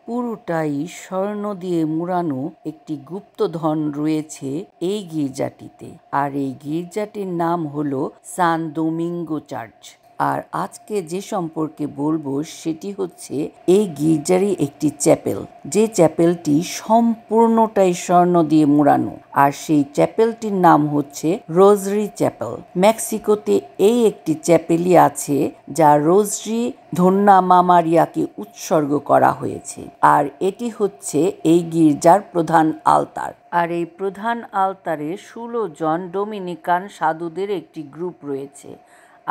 পুরোটাই স্বর্ণ দিয়ে মুড়ানো একটি গুপ্তধন রয়েছে এই গির্জাটিতে। আর এই গির্জাটির নাম হলো সান দোমিঙ্গো চার্চ। আর আজকে যে সম্পর্কে বলবো সেটি হচ্ছে এই গির্জারই একটি চ্যাপেল, যে চ্যাপেলটি সম্পূর্ণটাই স্বর্ণ দিয়ে মুড়ানো। আর সেই চ্যাপেলটির নাম হচ্ছে রোজরি চ্যাপেল। মেক্সিকোতে এই একটি চ্যাপেলই আছে যা রোজরি ধন্যা মা মারিয়াকে উৎসর্গ করা হয়েছে। আর এটি হচ্ছে এই গির্জার প্রধান আলতার। আর এই প্রধান আলতারে 16 জন ডোমিনিকান সাধুদের একটি গ্রুপ রয়েছে।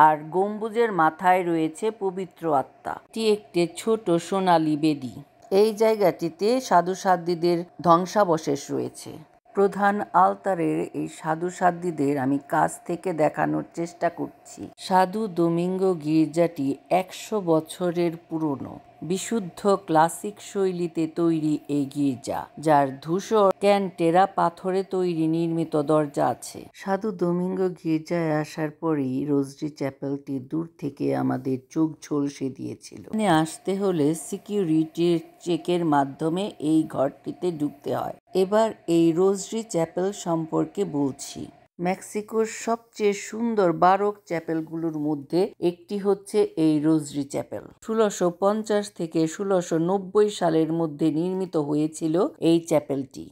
আর গম্বুজের মাথায় রয়েছে পবিত্র আত্মা। এটি একটি ছোট সোনালী বেদি। এই জায়গাটিতে সাধু সাধ্বীদের ধ্বংসাবশেষ রয়েছে। প্রধান আলতারের এই সাধু সাধ্বীদের আমি কাছ থেকে দেখানোর চেষ্টা করছি। সাধু দোমিঙ্গো গির্জাটি 100 বছরের পুরনো। বিশুদ্ধ ক্লাসিক শৈলীতে তৈরি এই গির্জা, যার ধূসর ক্যান্টেরা পাথরে তৈরি নির্মিত দরজা আছে। সাধু দোমিঙ্গো গির্জায় আসার পরেই রোজরি চ্যাপেলটি দূর থেকে আমাদের চোখ ঝলসে দিয়েছিল। এখানে আসতে হলে সিকিউরিটির চেকের মাধ্যমে এই ঘরটিতে ঢুকতে হয়। এবার এই রোজরি চ্যাপেল সম্পর্কে বলছি। মেক্সিকোর সবচেয়ে সুন্দর বারোক চ্যাপেলগুলোর মধ্যে একটি হচ্ছে এই রোজরি চ্যাপেল। 1650 থেকে 1690 সালের মধ্যে নির্মিত হয়েছিল এই চ্যাপেলটি।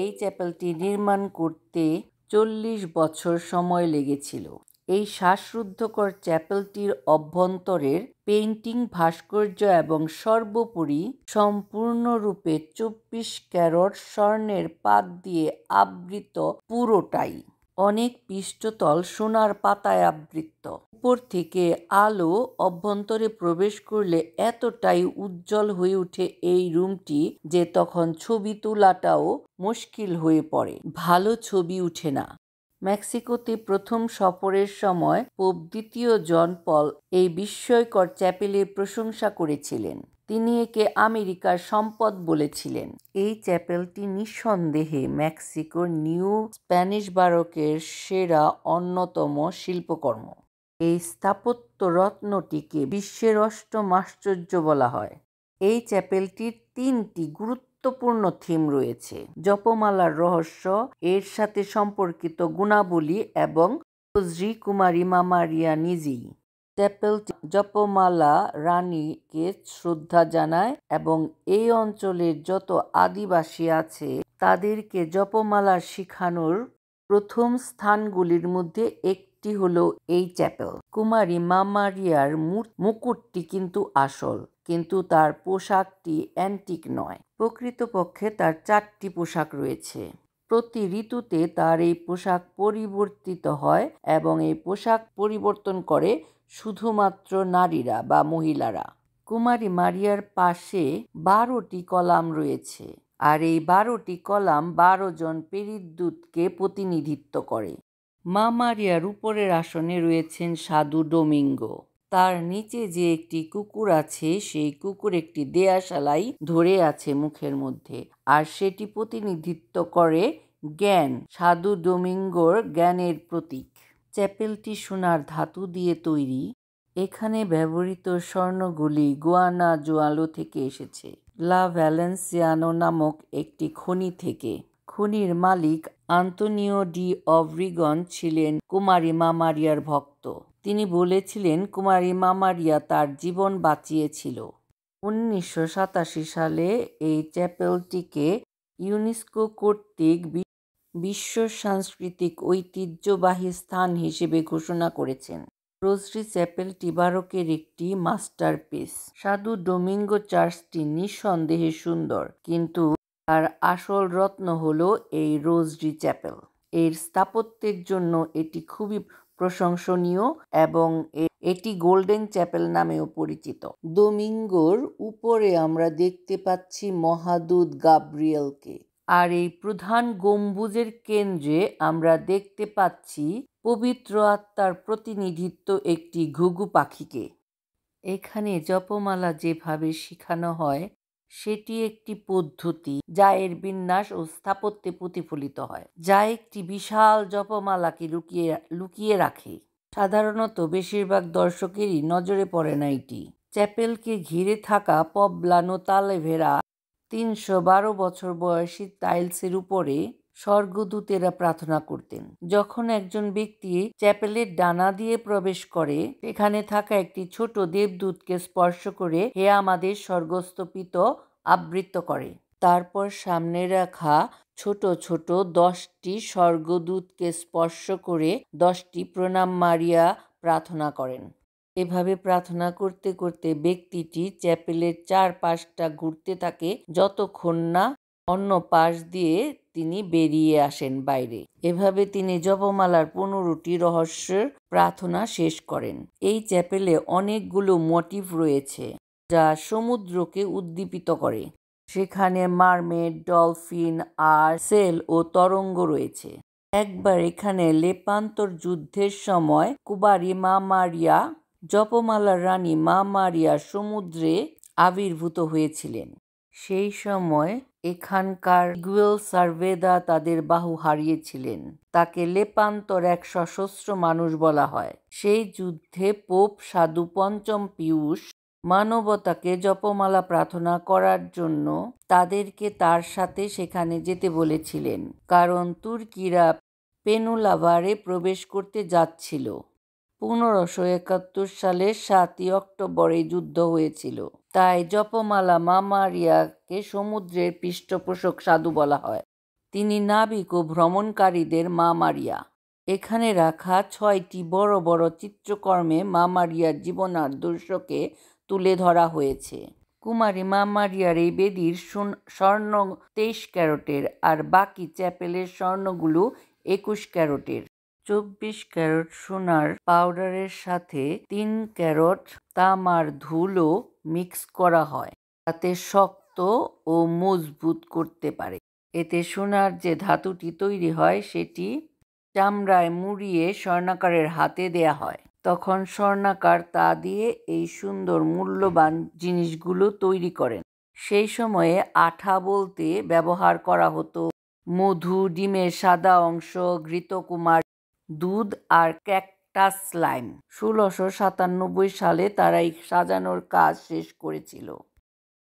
এই চ্যাপেলটি নির্মাণ করতে 40 বছর সময় লেগেছিল। এই শ্বাসরুদ্ধকর চ্যাপেলটির অভ্যন্তরের পেইন্টিং, ভাস্কর্য এবং সর্বোপরি সম্পূর্ণরূপে 24 ক্যারট স্বর্ণের পাত দিয়ে আবৃত। পুরোটাই অনেক পৃষ্ঠতল সোনার পাতায় আবৃত। উপর থেকে আলো অভ্যন্তরে প্রবেশ করলে এতটাই উজ্জ্বল হয়ে ওঠে এই রুমটি যে তখন ছবি তোলাটাও মুশকিল হয়ে পড়ে। ভালো ছবি উঠে না। মেক্সিকোতে প্রথম সফরের সময় পোপ দ্বিতীয় জন পল এই বিস্ময়কর চ্যাপেলের প্রশংসা করেছিলেন। তিনি একে আমেরিকার সম্পদ বলেছিলেন। এই চ্যাপেলটি নিঃসন্দেহে মেক্সিকোর নিউ স্প্যানিশ বারোকের সেরা অন্যতম শিল্পকর্ম। এই স্থাপত্য রত্নটিকে বিশ্বের অষ্টম আশ্চর্য বলা হয়। এই চ্যাপেলটির 3টি গুরুত্বপূর্ণ থিম রয়েছে: জপমালার রহস্য, এর সাথে সম্পর্কিত গুণাবলী এবং রোজরি কুমারী মা মারিয়া নিজেই। চ্যাপেলটি জপমালা রানীকে শ্রদ্ধা জানায় এবং এই অঞ্চলের যত আদিবাসী আছে তাদেরকে জপমালা শিখানোর প্রথম স্থানগুলির মধ্যে একটি হলো এই চ্যাপেল। কুমারী মা মারিয়ার মুকুটটি কিন্তু আসল, কিন্তু তার পোশাকটি অ্যান্টিক নয়। প্রকৃতপক্ষে তার 4টি পোশাক রয়েছে। প্রতি ঋতুতে তার এই পোশাক পরিবর্তিত হয় এবং এই পোশাক পরিবর্তন করে শুধুমাত্র নারীরা বা মহিলারা। কুমারী মারিয়ার পাশে 12টি কলাম রয়েছে, আর এই 12টি কলাম 12 জন পেরিতদূতকে প্রতিনিধিত্ব করে। মা মারিয়ার উপরের আসনে রয়েছেন সাধু ডোমিঙ্গো। তার নিচে যে একটি কুকুর আছে, সেই কুকুর একটি দেয়াশালাই ধরে আছে মুখের মধ্যে, আর সেটি প্রতিনিধিত্ব করে জ্ঞান, সাধু ডোমিঙ্গোর জ্ঞানের প্রতীক। চ্যাপেলটি সোনার ধাতু দিয়ে তৈরি। এখানে ব্যবহৃত স্বর্ণগুলি গুয়ানাজুয়ালো থেকে এসেছে, লা ভ্যালেন্সিয়ানো নামক একটি খনি থেকে। খনির মালিক আন্তোনিও ডি অব্রিগন ছিলেন কুমারী মা মারিয়ার ভক্ত। তিনি বলেছিলেন কুমারী মা মারিয়া তার জীবন বাঁচিয়েছিল। 1987 সালে এই চ্যাপেলটিকে ইউনেস্কো কর্তৃক বিশ্ব সাংস্কৃতিক ঐতিহ্যবাহী স্থান হিসেবে ঘোষণা করেছেন। রোজরি চ্যাপেলটি বারোকের একটি মাস্টারপিস। সাধু ডোমিঙ্গো চার্চটি নিঃসন্দেহে সুন্দর, কিন্তু তার আসল রত্ন হলো এই রোজরি চ্যাপেল। এর স্থাপত্যের জন্য এটি খুবই প্রশংসনীয় এবং এটি গোল্ডেন চ্যাপেল নামেও পরিচিত। ডোমিঙ্গোর উপরে আমরা দেখতে পাচ্ছি মহাদূত গাব্রিয়েলকে, আর এই প্রধান গম্বুজের কেন্দ্রে আমরা দেখতে পাচ্ছি পবিত্র আত্মার প্রতিনিধিত্ব একটি ঘুঘু পাখিকে। এখানে জপমালা যেভাবে শেখানো হয় সেটি একটি পদ্ধতি যা এর বিন্যাস ও স্থাপত্যে প্রতিফলিত হয়, যা একটি বিশাল জপমালাকে লুকিয়ে রাখে। সাধারণত বেশিরভাগ দর্শকেরই নজরে পড়ে না এটি। চ্যাপেলকে ঘিরে থাকা পবলানো তালভেরা 312 বছর বয়সী টাইলসের উপরে স্বর্গদূতেরা প্রার্থনা করতেন। যখন একজন ব্যক্তি চ্যাপেলের ডানা দিয়ে প্রবেশ করে, সেখানে থাকা একটি ছোট দেবদূতকে স্পর্শ করে হে আমাদের স্বর্গস্থ পিতা আবৃত্ত করে। তারপর সামনে রাখা ছোট ছোট 10টি স্বর্গদূতকে স্পর্শ করে 10টি প্রণাম মারিয়া প্রার্থনা করেন। এভাবে প্রার্থনা করতে করতে ব্যক্তিটি চ্যাপেলের চারপাশটা ঘুরতে থাকে যতক্ষণ না অন্য পাশ দিয়ে তিনি বেরিয়ে আসেন বাইরে। এভাবে তিনি জপমালার 15টি রহস্যের প্রার্থনা শেষ করেন। এই চ্যাপেলে অনেকগুলো মোটিভ রয়েছে যা সমুদ্রকে উদ্দীপিত করে। সেখানে মারমেড, ডলফিন আর সেল ও তরঙ্গ রয়েছে। একবার এখানে লেপান্তর যুদ্ধের সময় কুমারী মা মারিয়া, জপমালার রানী মা মারিয়া সমুদ্রে আবির্ভূত হয়েছিলেন। সেই সময় এখানকার ইগুয়েল সার্ভেদা তাদের বাহু হারিয়েছিলেন। তাকে লেপান্তর এক সশস্ত্র মানুষ বলা হয়। সেই যুদ্ধে পোপ সাধু পঞ্চম পিউস মানবতাকে জপমালা প্রার্থনা করার জন্য তাদেরকে তার সাথে সেখানে যেতে বলেছিলেন, কারণ তুর্কিরা পেনুলাভারে প্রবেশ করতে যাচ্ছিল। 1571 সালের 7ই অক্টোবর এই যুদ্ধ হয়েছিল। তাই জপমালা মা মারিয়াকে সমুদ্রের পৃষ্ঠপোষক সাধু বলা হয়। তিনি নাবিক ও ভ্রমণকারীদের মা মারিয়া। এখানে রাখা 6টি বড় বড় চিত্রকর্মে মা মারিয়ার জীবনাদর্শকে তুলে ধরা হয়েছে। কুমারী মা মারিয়ার এই বেদির স্বর্ণ 23 ক্যারেটের, আর বাকি চ্যাপেলের স্বর্ণগুলো 21 ক্যারেটের। 24 ক্যারেট সোনার পাউডারের সাথে 3 ক্যারেট তামার ধুলো মিক্স করা হয়, যাতে শক্ত ও মজবুত করতে পারে। এতে সোনার যে ধাতুটি তৈরি হয় সেটি চামড়ায় মুড়িয়ে স্বর্ণকারের হাতে দেয়া হয়। তখন স্বর্ণকার তা দিয়ে এই সুন্দর মূল্যবান জিনিসগুলো তৈরি করেন। সেই সময়ে আঠা বলতে ব্যবহার করা হতো মধু, ডিমের সাদা অংশ, ঘৃতকুমার, দুধ আর ক্যাকটাস স্লাইম। 1697 সালে তারা এই সাজানোর কাজ শেষ করেছিল।